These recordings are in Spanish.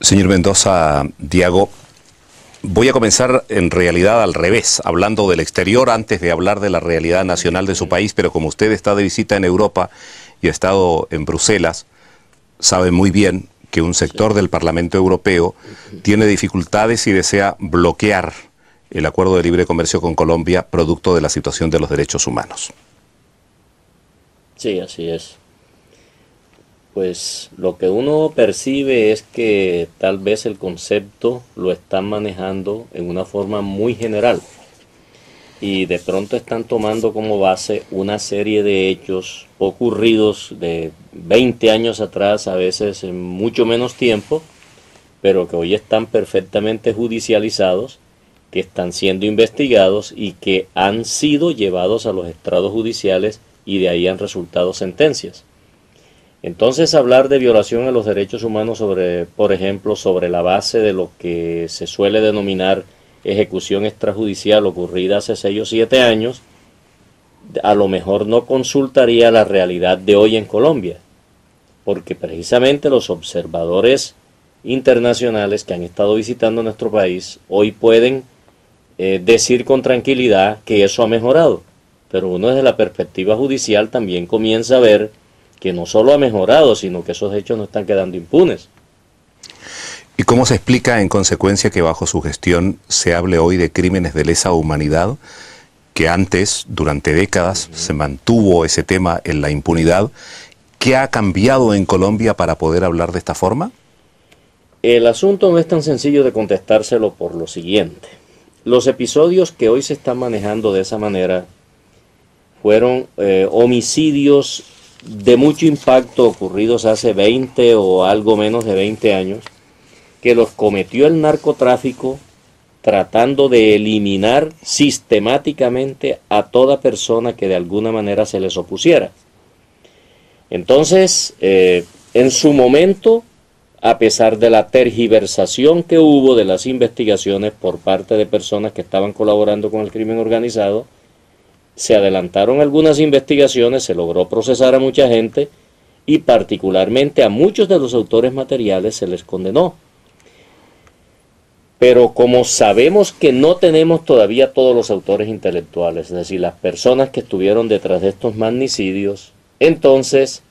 Señor Mendoza, Diago, voy a comenzar en realidad al revés, hablando del exterior antes de hablar de la realidad nacional de su país, pero como usted está de visita en Europa y ha estado en Bruselas, sabe muy bien que un sector del Parlamento Europeo tiene dificultades y desea bloquear el acuerdo de libre comercio con Colombia producto de la situación de los derechos humanos. Sí, así es. Pues lo que uno percibe es que tal vez el concepto lo están manejando en una forma muy general y de pronto están tomando como base una serie de hechos ocurridos de 20 años atrás, a veces en mucho menos tiempo, pero que hoy están perfectamente judicializados, que están siendo investigados y que han sido llevados a los estrados judiciales y de ahí han resultado sentencias. Entonces, hablar de violación a los derechos humanos sobre, por ejemplo, sobre la base de lo que se suele denominar ejecución extrajudicial ocurrida hace 6 o 7 años, a lo mejor no consultaría la realidad de hoy en Colombia, porque precisamente los observadores internacionales que han estado visitando nuestro país hoy pueden decir con tranquilidad que eso ha mejorado, pero uno desde la perspectiva judicial también comienza a ver que no solo ha mejorado, sino que esos hechos no están quedando impunes. ¿Y cómo se explica en consecuencia que bajo su gestión se hable hoy de crímenes de lesa humanidad, que antes, durante décadas, se mantuvo ese tema en la impunidad? ¿Qué ha cambiado en Colombia para poder hablar de esta forma? El asunto no es tan sencillo de contestárselo por lo siguiente. Los episodios que hoy se están manejando de esa manera fueron homicidios de mucho impacto ocurridos hace 20 o algo menos de 20 años, que los cometió el narcotráfico tratando de eliminar sistemáticamente a toda persona que de alguna manera se les opusiera. Entonces, en su momento, a pesar de la tergiversación que hubo de las investigaciones por parte de personas que estaban colaborando con el crimen organizado, se adelantaron algunas investigaciones, se logró procesar a mucha gente y particularmente a muchos de los autores materiales se les condenó. Pero como sabemos que no tenemos todavía todos los autores intelectuales, es decir, las personas que estuvieron detrás de estos magnicidios, entonces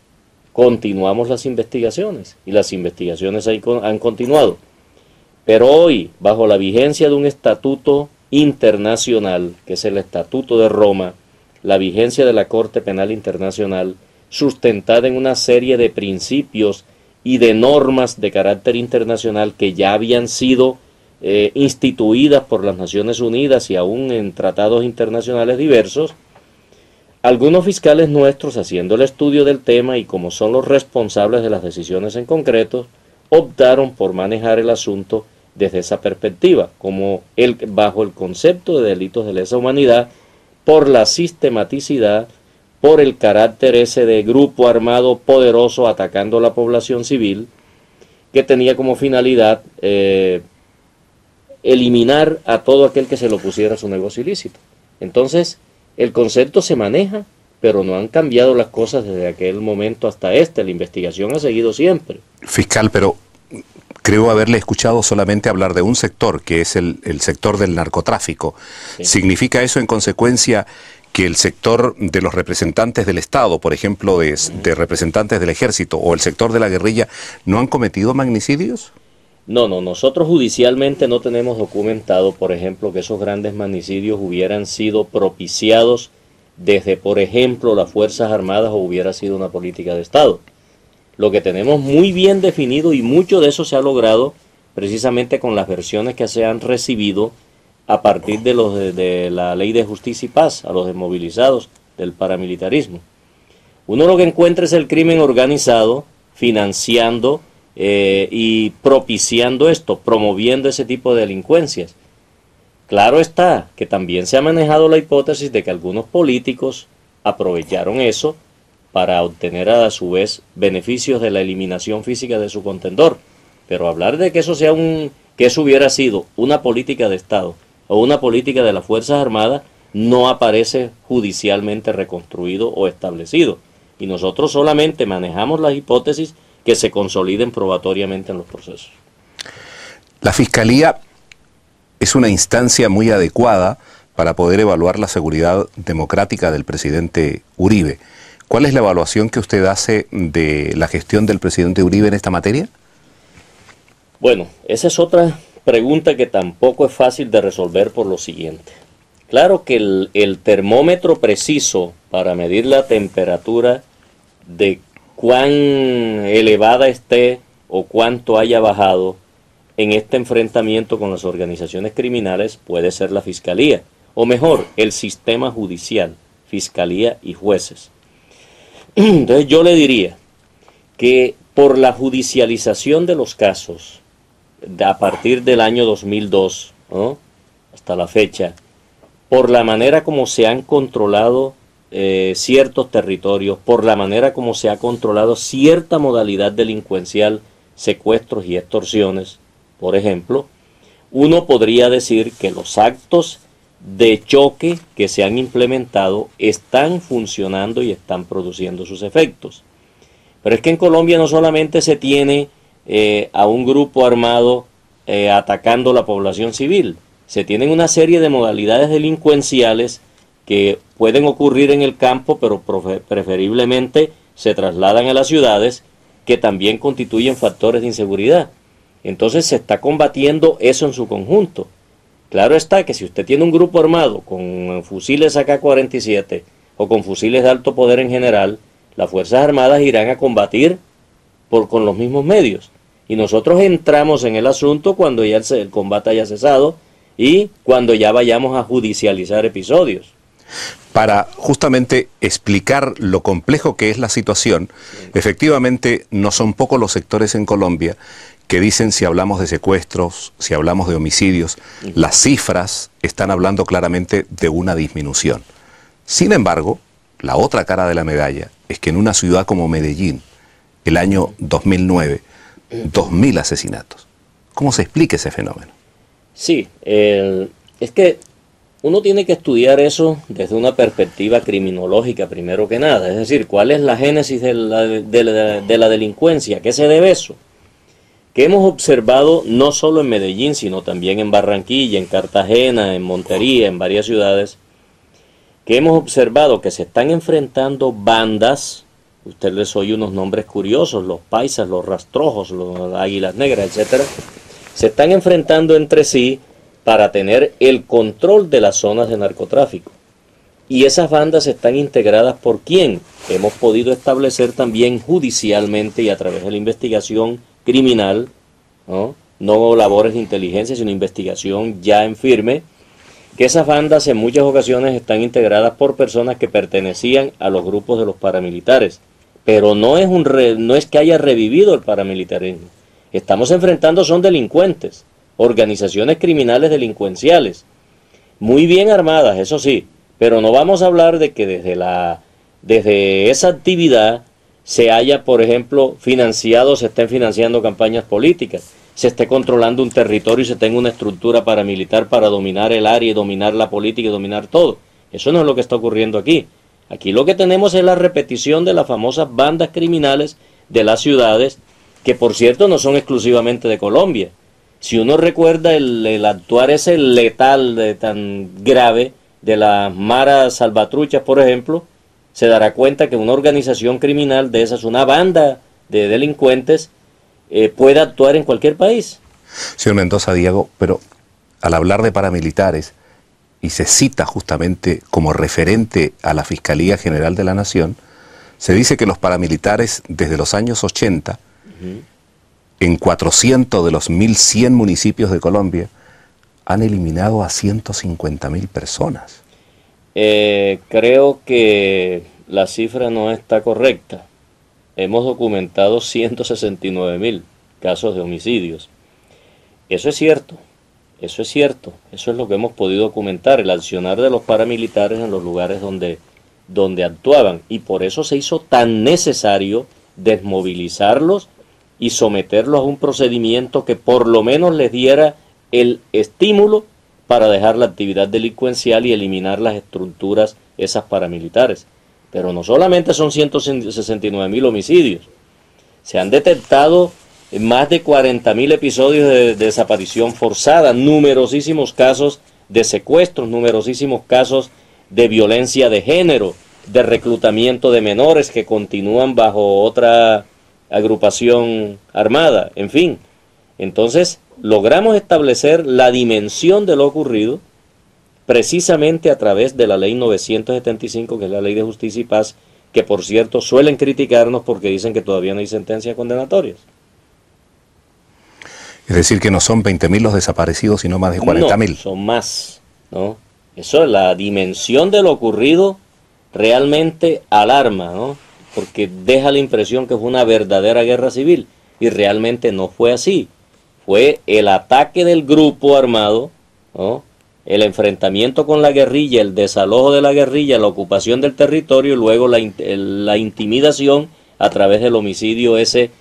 continuamos las investigaciones y las investigaciones han continuado. Pero hoy, bajo la vigencia de un estatuto internacional, que es el Estatuto de Roma, la vigencia de la Corte Penal Internacional, sustentada en una serie de principios y de normas de carácter internacional que ya habían sido instituidas por las Naciones Unidas y aún en tratados internacionales diversos, algunos fiscales nuestros, haciendo el estudio del tema y como son los responsables de las decisiones en concreto, optaron por manejar el asunto desde esa perspectiva, como bajo el concepto de delitos de lesa humanidad, por la sistematicidad, por el carácter ese de grupo armado poderoso atacando a la población civil, que tenía como finalidad eliminar a todo aquel que se le opusiera a su negocio ilícito. Entonces, el concepto se maneja, pero no han cambiado las cosas desde aquel momento hasta la investigación ha seguido siempre. Fiscal, pero creo haberle escuchado solamente hablar de un sector, que es el sector del narcotráfico. Sí. ¿Significa eso en consecuencia que el sector de los representantes del Estado, por ejemplo, de representantes del Ejército o el sector de la guerrilla, no han cometido magnicidios? No, nosotros judicialmente no tenemos documentado, por ejemplo, que esos grandes magnicidios hubieran sido propiciados desde, por ejemplo, las Fuerzas Armadas o hubiera sido una política de Estado. Lo que tenemos muy bien definido, y mucho de eso se ha logrado precisamente con las versiones que se han recibido a partir de la Ley de Justicia y Paz, a los desmovilizados del paramilitarismo. Uno lo que encuentra es el crimen organizado financiando y propiciando esto, promoviendo ese tipo de delincuencias. Claro está que también se ha manejado la hipótesis de que algunos políticos aprovecharon eso para obtener a su vez beneficios de la eliminación física de su contendor. Pero hablar de que eso sea que eso hubiera sido una política de Estado o una política de las Fuerzas Armadas no aparece judicialmente reconstruido o establecido. Y nosotros solamente manejamos las hipótesis que se consoliden probatoriamente en los procesos. La Fiscalía es una instancia muy adecuada para poder evaluar la seguridad democrática del presidente Uribe. ¿Cuál es la evaluación que usted hace de la gestión del presidente Uribe en esta materia? Bueno, esa es otra pregunta que tampoco es fácil de resolver por lo siguiente. Claro que el termómetro preciso para medir la temperatura de cuán elevada esté o cuánto haya bajado en este enfrentamiento con las organizaciones criminales puede ser la Fiscalía, o mejor, el sistema judicial, Fiscalía y jueces. Entonces yo le diría que por la judicialización de los casos, a partir del año 2002, ¿no?, hasta la fecha, por la manera como se han controlado ciertos territorios, por la manera como se ha controlado cierta modalidad delincuencial, secuestros y extorsiones, por ejemplo, uno podría decir que los actos de choque que se han implementado están funcionando y están produciendo sus efectos. Pero es que en Colombia no solamente se tiene a un grupo armado atacando la población civil, se tienen una serie de modalidades delincuenciales que pueden ocurrir en el campo, pero preferiblemente se trasladan a las ciudades, que también constituyen factores de inseguridad. Entonces se está combatiendo eso en su conjunto. Claro está que si usted tiene un grupo armado con fusiles AK-47 o con fusiles de alto poder en general, las Fuerzas Armadas irán a combatir con los mismos medios. Y nosotros entramos en el asunto cuando ya el combate haya cesado y cuando ya vayamos a judicializar episodios. Para justamente explicar lo complejo que es la situación, efectivamente no son pocos los sectores en Colombia que dicen, si hablamos de secuestros, si hablamos de homicidios, las cifras están hablando claramente de una disminución. Sin embargo, la otra cara de la medalla es que en una ciudad como Medellín, el año 2009, 2.000 asesinatos. ¿Cómo se explica ese fenómeno? Sí, es que uno tiene que estudiar eso desde una perspectiva criminológica primero que nada. Es decir, ¿cuál es la génesis de la delincuencia? ¿A qué se debe eso? Que hemos observado no solo en Medellín, sino también en Barranquilla, en Cartagena, en Montería, en varias ciudades, que hemos observado que se están enfrentando bandas. Usted les oye unos nombres curiosos, los paisas, los rastrojos, los águilas negras, etcétera. Se están enfrentando entre sí para tener el control de las zonas de narcotráfico. Y esas bandas están integradas ¿por quién? Hemos podido establecer también judicialmente y a través de la investigación criminal, no labores de inteligencia, sino investigación ya en firme, que esas bandas en muchas ocasiones están integradas por personas que pertenecían a los grupos de los paramilitares. Pero no es que haya revivido el paramilitarismo. Estamos enfrentando son delincuentes, organizaciones criminales delincuenciales, muy bien armadas, eso sí, pero no vamos a hablar de que desde esa actividad se haya, por ejemplo, se estén financiando campañas políticas, se esté controlando un territorio y se tenga una estructura paramilitar para dominar el área y dominar la política y dominar todo. Eso no es lo que está ocurriendo aquí. Aquí lo que tenemos es la repetición de las famosas bandas criminales de las ciudades, que por cierto no son exclusivamente de Colombia. Si uno recuerda el actuar ese letal tan grave de las maras salvatruchas, por ejemplo, se dará cuenta que una organización criminal de esas, una banda de delincuentes, puede actuar en cualquier país. Señor Mendoza, Diego, pero al hablar de paramilitares, y se cita justamente como referente a la Fiscalía General de la Nación, se dice que los paramilitares desde los años 80, en 400 de los 1.100 municipios de Colombia, han eliminado a 150.000 personas. Creo que la cifra no está correcta. Hemos documentado 169.000 casos de homicidios. Eso es cierto, eso es cierto. Eso es lo que hemos podido documentar, el accionar de los paramilitares en los lugares donde actuaban. Y por eso se hizo tan necesario desmovilizarlos y someterlos a un procedimiento que por lo menos les diera el estímulo para dejar la actividad delincuencial y eliminar las estructuras esas paramilitares. Pero no solamente son 169.000 homicidios, se han detectado más de 40.000 episodios de desaparición forzada, numerosísimos casos de secuestros, numerosísimos casos de violencia de género, de reclutamiento de menores que continúan bajo otra agrupación armada, en fin. Entonces, logramos establecer la dimensión de lo ocurrido precisamente a través de la ley 975, que es la ley de justicia y paz, que por cierto suelen criticarnos porque dicen que todavía no hay sentencias condenatorias. Es decir, que no son 20.000 los desaparecidos, sino más de 40.000. No, son más, ¿no? Eso, la dimensión de lo ocurrido realmente alarma, ¿no? Porque deja la impresión que fue una verdadera guerra civil, y realmente no fue así. Fue el ataque del grupo armado, ¿no? El enfrentamiento con la guerrilla, el desalojo de la guerrilla, la ocupación del territorio, y luego la intimidación a través del homicidio ese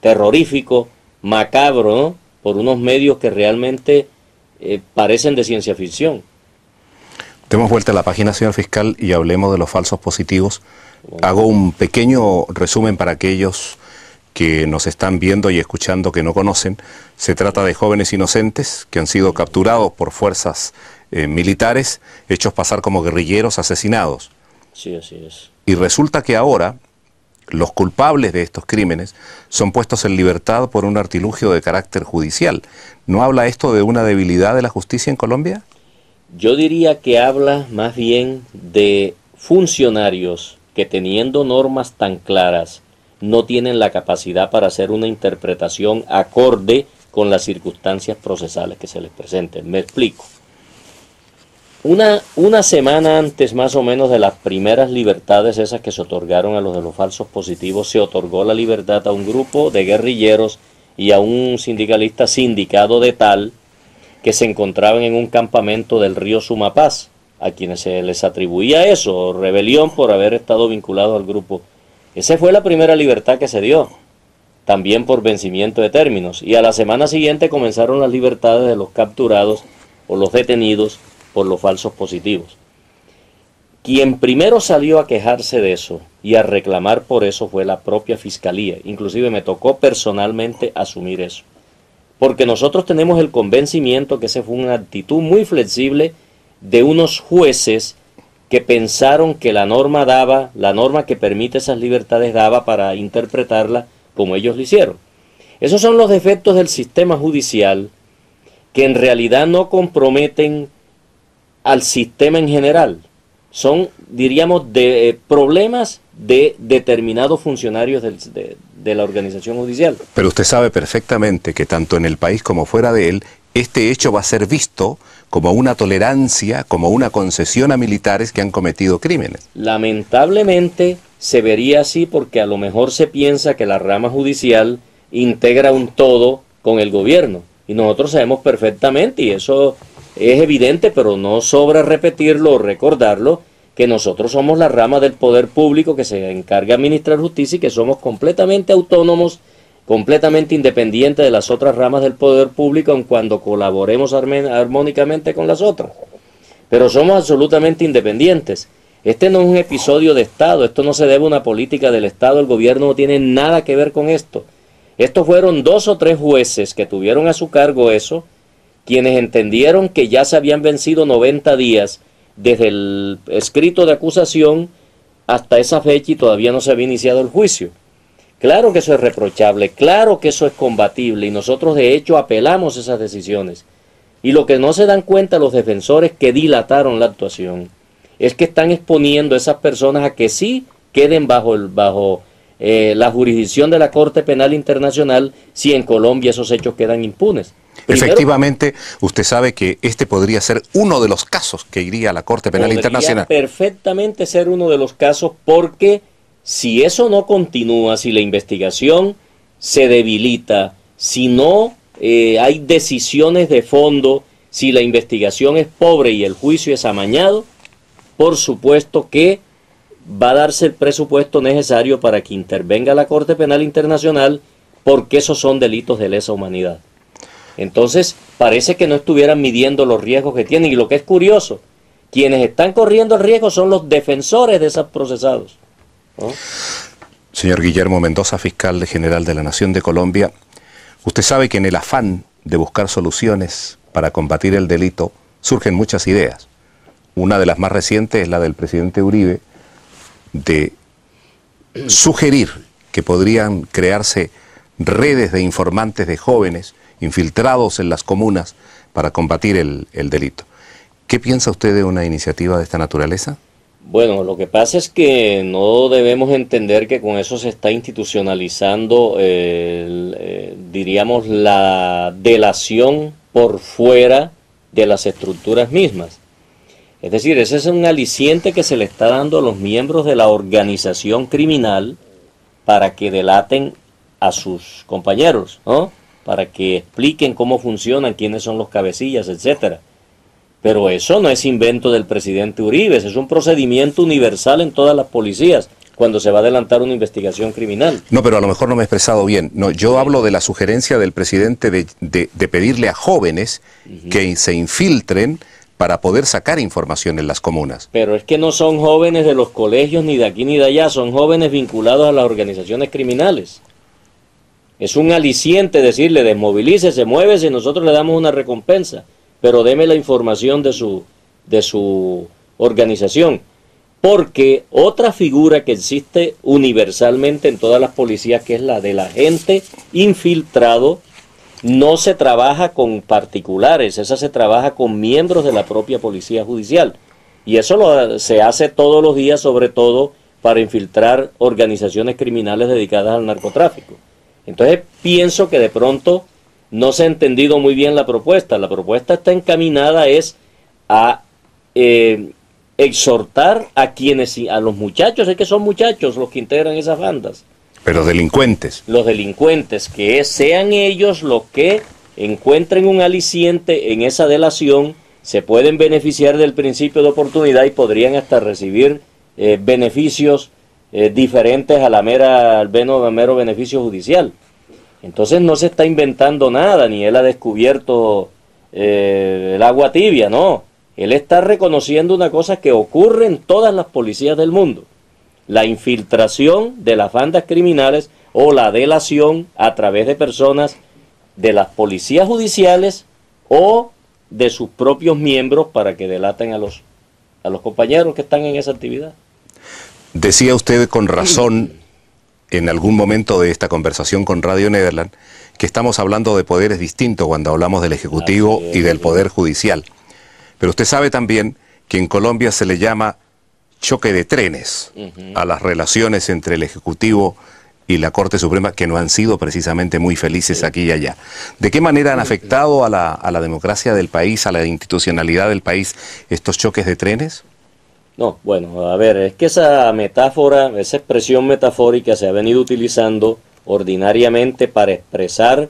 terrorífico, macabro, ¿no? Por unos medios que realmente parecen de ciencia ficción. Demos vuelta a la página, señor fiscal, y hablemos de los falsos positivos. Hago un pequeño resumen para aquellos que nos están viendo y escuchando que no conocen. Se trata de jóvenes inocentes que han sido capturados por fuerzas militares, hechos pasar como guerrilleros asesinados. Sí, así es. Y resulta que ahora los culpables de estos crímenes son puestos en libertad por un artilugio de carácter judicial. ¿No habla esto de una debilidad de la justicia en Colombia? Yo diría que habla más bien de funcionarios que, teniendo normas tan claras, no tienen la capacidad para hacer una interpretación acorde con las circunstancias procesales que se les presenten. Me explico. Una semana antes más o menos de las primeras libertades esas que se otorgaron a los de los falsos positivos, se otorgó la libertad a un grupo de guerrilleros y a un sindicalista sindicado de tal que se encontraban en un campamento del río Sumapaz, a quienes se les atribuía eso, rebelión por haber estado vinculados al grupo. Esa fue la primera libertad que se dio, también por vencimiento de términos, y a la semana siguiente comenzaron las libertades de los capturados o los detenidos por los falsos positivos. Quien primero salió a quejarse de eso y a reclamar por eso fue la propia Fiscalía. Inclusive me tocó personalmente asumir eso, porque nosotros tenemos el convencimiento que esa fue una actitud muy flexible de unos jueces que pensaron que la norma que permite esas libertades daba para interpretarla como ellos lo hicieron. Esos son los defectos del sistema judicial que en realidad no comprometen al sistema en general. Son, diríamos, de problemas de determinados funcionarios de la organización judicial. Pero usted sabe perfectamente que tanto en el país como fuera de él, este hecho va a ser visto como una tolerancia, como una concesión a militares que han cometido crímenes. Lamentablemente se vería así porque a lo mejor se piensa que la rama judicial integra un todo con el gobierno. Y nosotros sabemos perfectamente, y eso es evidente, pero no sobra repetirlo o recordarlo, que nosotros somos la rama del poder público que se encarga de administrar justicia y que somos completamente autónomos, completamente independientes de las otras ramas del poder público, aun cuando colaboremos armónicamente con las otras. Pero somos absolutamente independientes. Este no es un episodio de Estado, esto no se debe a una política del Estado, el gobierno no tiene nada que ver con esto. Estos fueron 2 o 3 jueces que tuvieron a su cargo eso, quienes entendieron que ya se habían vencido 90 días desde el escrito de acusación hasta esa fecha y todavía no se había iniciado el juicio. Claro que eso es reprochable, claro que eso es combatible y nosotros de hecho apelamos esas decisiones. Y lo que no se dan cuenta los defensores que dilataron la actuación es que están exponiendo a esas personas a que sí queden bajo la jurisdicción de la Corte Penal Internacional si en Colombia esos hechos quedan impunes. Efectivamente, usted sabe que este podría ser uno de los casos que iría a la Corte Penal Internacional. Podría perfectamente ser uno de los casos porque si eso no continúa, si la investigación se debilita, si no hay decisiones de fondo, si la investigación es pobre y el juicio es amañado, por supuesto que va a darse el presupuesto necesario para que intervenga la Corte Penal Internacional porque esos son delitos de lesa humanidad. Entonces, parece que no estuvieran midiendo los riesgos que tienen. Y lo que es curioso, quienes están corriendo el riesgo son los defensores de esos procesados, ¿no? Señor Guillermo Mendoza, fiscal general de la Nación de Colombia, usted sabe que en el afán de buscar soluciones para combatir el delito surgen muchas ideas. Una de las más recientes es la del presidente Uribe de sugerir que podrían crearse redes de informantes de jóvenes infiltrados en las comunas para combatir el delito. ¿Qué piensa usted de una iniciativa de esta naturaleza? Bueno, lo que pasa es que no debemos entender que con eso se está institucionalizando, diríamos, la delación por fuera de las estructuras mismas. Es decir, ese es un aliciente que se le está dando a los miembros de la organización criminal para que delaten a sus compañeros, ¿no? Para que expliquen cómo funcionan, quiénes son los cabecillas, etcétera. Pero eso no es invento del presidente Uribe, es un procedimiento universal en todas las policías cuando se va a adelantar una investigación criminal. No, pero a lo mejor no me he expresado bien. No, yo hablo de la sugerencia del presidente de pedirle a jóvenes que se infiltren para poder sacar información en las comunas. Pero es que no son jóvenes de los colegios ni de aquí ni de allá, son jóvenes vinculados a las organizaciones criminales. Es un aliciente decirle, desmovilícese, muévese, nosotros le damos una recompensa, pero deme la información de su organización. Porque otra figura que existe universalmente en todas las policías, que es la del agente infiltrado, no se trabaja con particulares, esa se trabaja con miembros de la propia policía judicial. Y eso se hace todos los días, sobre todo para infiltrar organizaciones criminales dedicadas al narcotráfico. Entonces pienso que de pronto no se ha entendido muy bien la propuesta. La propuesta está encaminada a exhortar a los muchachos, es que son muchachos los que integran esas bandas. Pero delincuentes. Los delincuentes, que sean ellos los que encuentren un aliciente en esa delación, se pueden beneficiar del principio de oportunidad y podrían hasta recibir beneficios diferentes al mero beneficio judicial. Entonces no se está inventando nada, ni él ha descubierto el agua tibia, no. Él está reconociendo una cosa que ocurre en todas las policías del mundo: la infiltración de las bandas criminales o la delación a través de personas de las policías judiciales o de sus propios miembros para que delaten a los compañeros que están en esa actividad. Decía usted con razón en algún momento de esta conversación con Radio Nederland que estamos hablando de poderes distintos cuando hablamos del Ejecutivo y del Poder Judicial. Pero usted sabe también que en Colombia se le llama choque de trenes a las relaciones entre el Ejecutivo y la Corte Suprema, que no han sido precisamente muy felices aquí y allá. ¿De qué manera han afectado a la democracia del país, a la institucionalidad del país, estos choques de trenes? No, bueno, a ver, es que esa metáfora, esa expresión metafórica se ha venido utilizando ordinariamente para expresar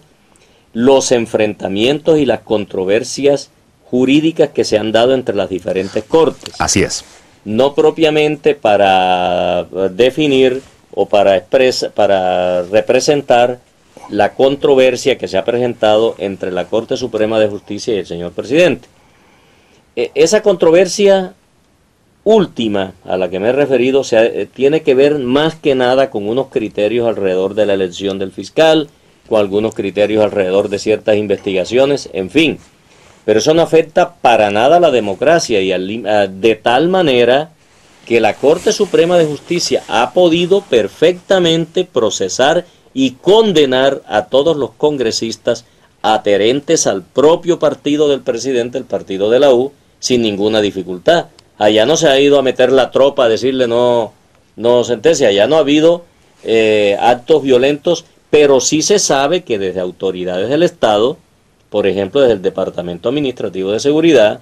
los enfrentamientos y las controversias jurídicas que se han dado entre las diferentes cortes. Así es. No propiamente para definir o para representar la controversia que se ha presentado entre la Corte Suprema de Justicia y el señor presidente. Esa controversia última a la que me he referido tiene que ver más que nada con unos criterios alrededor de la elección del fiscal, con algunos criterios alrededor de ciertas investigaciones, en fin. Pero eso no afecta para nada a la democracia, y de tal manera que la Corte Suprema de Justicia ha podido perfectamente procesar y condenar a todos los congresistas adherentes al propio partido del presidente, el partido de la U, sin ninguna dificultad. Allá no se ha ido a meter la tropa a decirle no sentencia, allá no ha habido actos violentos, pero sí se sabe que desde autoridades del Estado, por ejemplo desde el Departamento Administrativo de Seguridad,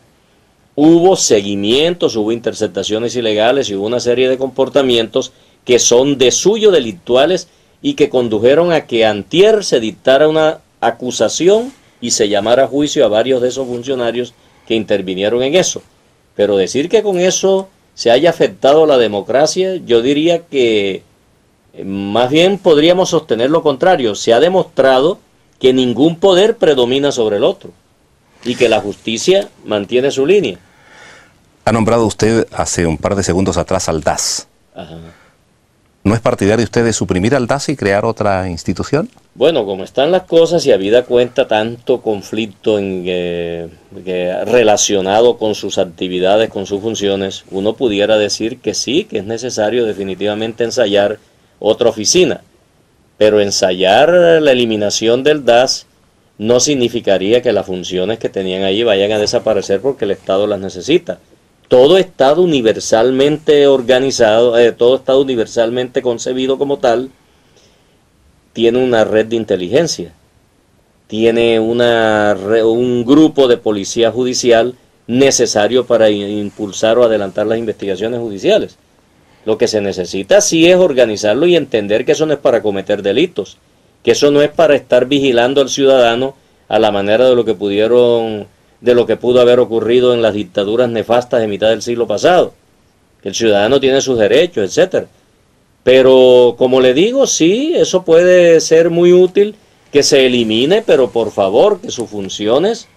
hubo seguimientos, hubo interceptaciones ilegales y hubo una serie de comportamientos que son de suyo delictuales y que condujeron a que antier se dictara una acusación y se llamara a juicio a varios de esos funcionarios que intervinieron en eso. Pero decir que con eso se haya afectado la democracia, yo diría que más bien podríamos sostener lo contrario. Se ha demostrado que ningún poder predomina sobre el otro y que la justicia mantiene su línea. Ha nombrado usted hace un par de segundos atrás al DAS. Ajá. ¿No es partidario usted de suprimir al DAS y crear otra institución? Bueno, como están las cosas y habida cuenta tanto conflicto relacionado con sus actividades, con sus funciones, uno pudiera decir que sí, que es necesario definitivamente ensayar otra oficina. Pero ensayar la eliminación del DAS no significaría que las funciones que tenían allí vayan a desaparecer porque el Estado las necesita. Todo Estado universalmente organizado, todo Estado universalmente concebido como tal, tiene una red de inteligencia, tiene un grupo de policía judicial necesario para impulsar o adelantar las investigaciones judiciales. Lo que se necesita sí es organizarlo y entender que eso no es para cometer delitos, que eso no es para estar vigilando al ciudadano a la manera de lo que pudo haber ocurrido en las dictaduras nefastas de mitad del siglo pasado. El ciudadano tiene sus derechos, etcétera. Pero, como le digo, sí, eso puede ser muy útil que se elimine, pero por favor, que sus funciones,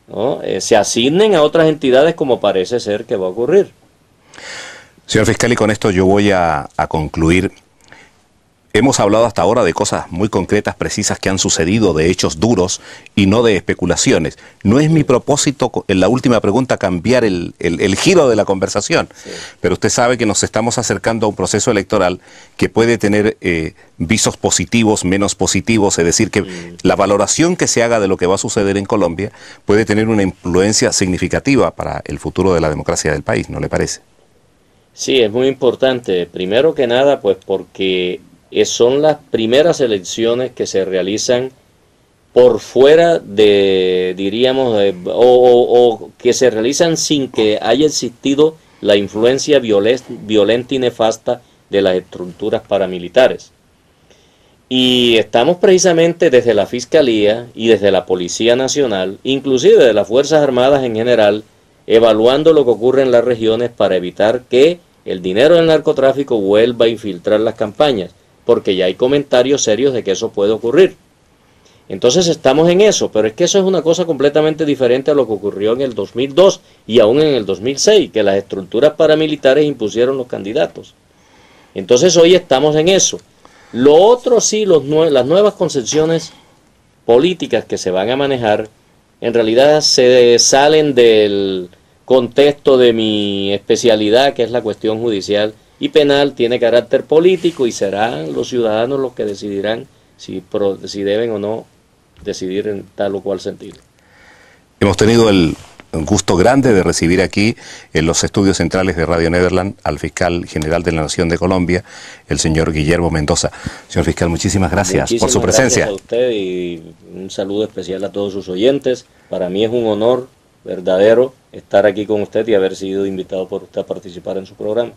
¿no?, se asignen a otras entidades como parece ser que va a ocurrir. Señor fiscal, y con esto yo voy a concluir. Hemos hablado hasta ahora de cosas muy concretas, precisas, que han sucedido, de hechos duros y no de especulaciones. No es mi propósito, en la última pregunta, cambiar el giro de la conversación, sí, pero usted sabe que nos estamos acercando a un proceso electoral que puede tener visos positivos, menos positivos, es decir, que la valoración que se haga de lo que va a suceder en Colombia puede tener una influencia significativa para el futuro de la democracia del país, ¿no le parece? Sí, es muy importante. Primero que nada, pues porque son las primeras elecciones que se realizan por fuera de, diríamos, o que se realizan sin que haya existido la influencia violenta y nefasta de las estructuras paramilitares. Y estamos precisamente desde la Fiscalía y desde la Policía Nacional, inclusive de las Fuerzas Armadas en general, evaluando lo que ocurre en las regiones para evitar que el dinero del narcotráfico vuelva a infiltrar las campañas, porque ya hay comentarios serios de que eso puede ocurrir. Entonces estamos en eso, pero es que eso es una cosa completamente diferente a lo que ocurrió en el 2002 y aún en el 2006, que las estructuras paramilitares impusieron los candidatos. Entonces hoy estamos en eso. Lo otro sí, las nuevas concepciones políticas que se van a manejar, en realidad se salen del contexto de mi especialidad, que es la cuestión judicial y penal, tiene carácter político y serán los ciudadanos los que decidirán si deben o no decidir en tal o cual sentido. Hemos tenido el gusto grande de recibir aquí en los estudios centrales de Radio Nederland al fiscal general de la Nación de Colombia, el señor Guillermo Mendoza. Señor fiscal, muchísimas gracias por su presencia. Gracias a usted y un saludo especial a todos sus oyentes. Para mí es un honor verdadero estar aquí con usted y haber sido invitado por usted a participar en su programa.